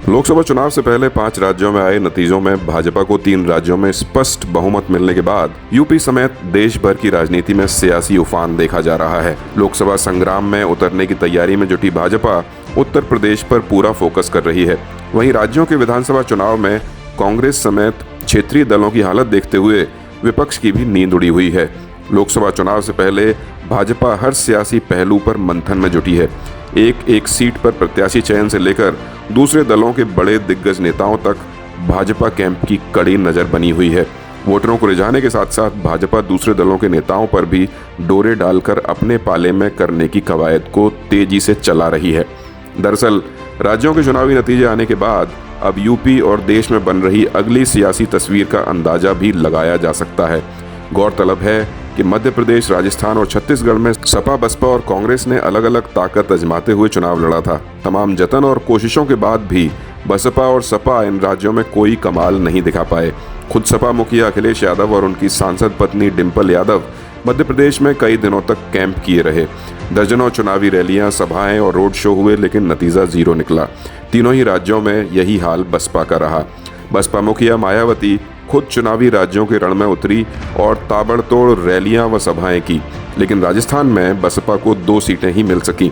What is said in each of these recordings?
लोकसभा चुनाव से पहले 5 राज्यों में आए नतीजों में भाजपा को 3 राज्यों में स्पष्ट बहुमत मिलने के बाद यूपी समेत देश भर की राजनीति में सियासी उफान देखा जा रहा है। लोकसभा संग्राम में उतरने की तैयारी में जुटी भाजपा उत्तर प्रदेश पर पूरा फोकस कर रही है। वहीं राज्यों के विधानसभा चुनाव में कांग्रेस समेत क्षेत्रीय दलों की हालत देखते हुए विपक्ष की भी नींद उड़ी हुई है। लोकसभा चुनाव से पहले भाजपा हर सियासी पहलू पर मंथन में जुटी है। एक एक सीट पर प्रत्याशी चयन से लेकर दूसरे दलों के बड़े दिग्गज नेताओं तक भाजपा कैंप की कड़ी नजर बनी हुई है। वोटरों को रिझाने के साथ साथ भाजपा दूसरे दलों के नेताओं पर भी डोरे डालकर अपने पाले में करने की कवायद को तेजी से चला रही है। दरअसल राज्यों के चुनावी नतीजे आने के बाद अब यूपी और देश में बन रही अगली सियासी तस्वीर का अंदाजा भी लगाया जा सकता है। गौरतलब है कि मध्य प्रदेश, राजस्थान और छत्तीसगढ़ में सपा, बसपा और कांग्रेस ने अलग अलग ताकत आजमाते हुए चुनाव लड़ा था। तमाम जतन और कोशिशों के बाद भी बसपा और सपा इन राज्यों में कोई कमाल नहीं दिखा पाए। खुद सपा मुखिया अखिलेश यादव और उनकी सांसद पत्नी डिंपल यादव मध्य प्रदेश में कई दिनों तक कैंप किए रहे। दर्जनों चुनावी रैलियां, सभाएं और रोड शो हुए, लेकिन नतीजा जीरो निकला। तीनों ही राज्यों में यही हाल बसपा का रहा। बसपा मुखिया मायावती खुद चुनावी राज्यों के रण में उतरी और ताबड़तोड़ रैलियां व सभाएं की, लेकिन राजस्थान में बसपा को 2 सीटें ही मिल सकी।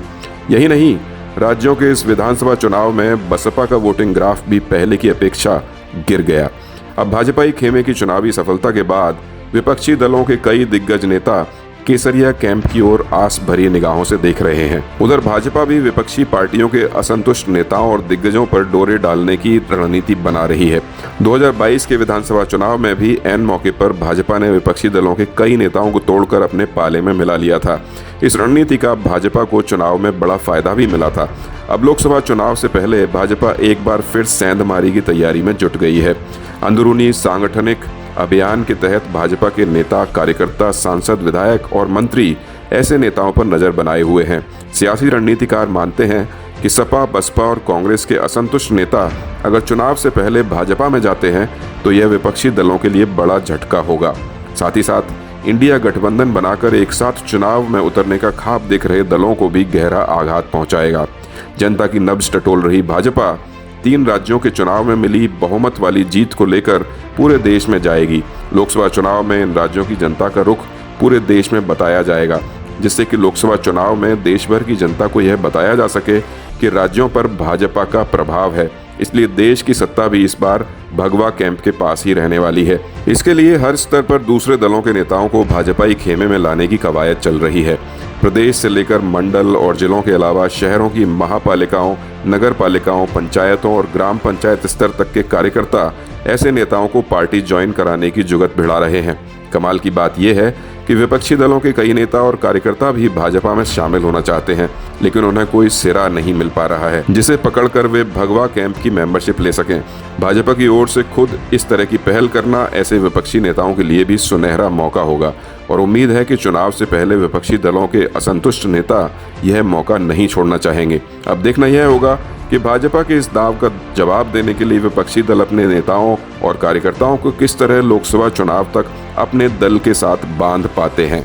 यही नहीं, राज्यों के इस विधानसभा चुनाव में बसपा का वोटिंग ग्राफ भी पहले की अपेक्षा गिर गया। अब भाजपाई खेमे की चुनावी सफलता के बाद विपक्षी दलों के कई दिग्गज नेता केसरिया कैंप की ओर आस भरी निगाहों से देख रहे हैं। उधर भाजपा भी विपक्षी पार्टियों के असंतुष्ट नेताओं और दिग्गजों पर डोरे डालने की रणनीति बना रही है। 2022 के विधानसभा चुनाव में भी ऐन मौके पर भाजपा ने विपक्षी दलों के कई नेताओं को तोड़कर अपने पाले में मिला लिया था। इस रणनीति का भाजपा को चुनाव में बड़ा फायदा भी मिला था। अब लोकसभा चुनाव से पहले भाजपा एक बार फिर सेंधमारी की तैयारी में जुट गई है। अंदरूनी सांगठनिक अभियान के तहत भाजपा के नेता, कार्यकर्ता, सांसद, विधायक और मंत्री ऐसे नेताओं पर नजर बनाए हुए हैं। सियासी रणनीतिकार मानते हैं कि सपा, बसपा और कांग्रेस के असंतुष्ट नेता अगर चुनाव से पहले भाजपा में जाते हैं तो यह विपक्षी दलों के लिए बड़ा झटका होगा। साथ ही साथ इंडिया गठबंधन बनाकर एक साथ चुनाव में उतरने का ख्वाब देख रहे दलों को भी गहरा आघात पहुंचाएगा। जनता की नब्ज टटोल रही भाजपा 3 राज्यों के चुनाव में मिली बहुमत वाली जीत को लेकर पूरे देश में जाएगी। लोकसभा चुनाव में इन राज्यों की जनता का रुख पूरे देश में बताया जाएगा, जिससे कि लोकसभा चुनाव में देश भर की जनता को यह बताया जा सके कि राज्यों पर भाजपा का प्रभाव है। इसलिए देश की सत्ता भी इस बार भगवा कैंप के पास ही रहने वाली है। इसके लिए हर स्तर पर दूसरे दलों के नेताओं को भाजपाई खेमे में लाने की कवायद चल रही है। प्रदेश से लेकर मंडल और जिलों के अलावा शहरों की महापालिकाओं, नगर पालिकाओं, पंचायतों और ग्राम पंचायत स्तर तक के कार्यकर्ता ऐसे नेताओं को पार्टी ज्वाइन कराने की जुगत भिड़ा रहे हैं। कमाल की बात यह है कि विपक्षी दलों के कई नेता और कार्यकर्ता भी भाजपा में शामिल होना चाहते हैं, लेकिन उन्हें कोई सिरा नहीं मिल पा रहा है जिसे पकड़कर वे भगवा कैंप की मेंबरशिप ले सकें। भाजपा की ओर से खुद इस तरह की पहल करना ऐसे विपक्षी नेताओं के लिए भी सुनहरा मौका होगा और उम्मीद है कि चुनाव से पहले विपक्षी दलों के असंतुष्ट नेता यह मौका नहीं छोड़ना चाहेंगे। अब देखना यह होगा कि भाजपा के इस दाव का जवाब देने के लिए विपक्षी दल अपने नेताओं और कार्यकर्ताओं को किस तरह लोकसभा चुनाव तक अपने दल के साथ बांध पाते हैं।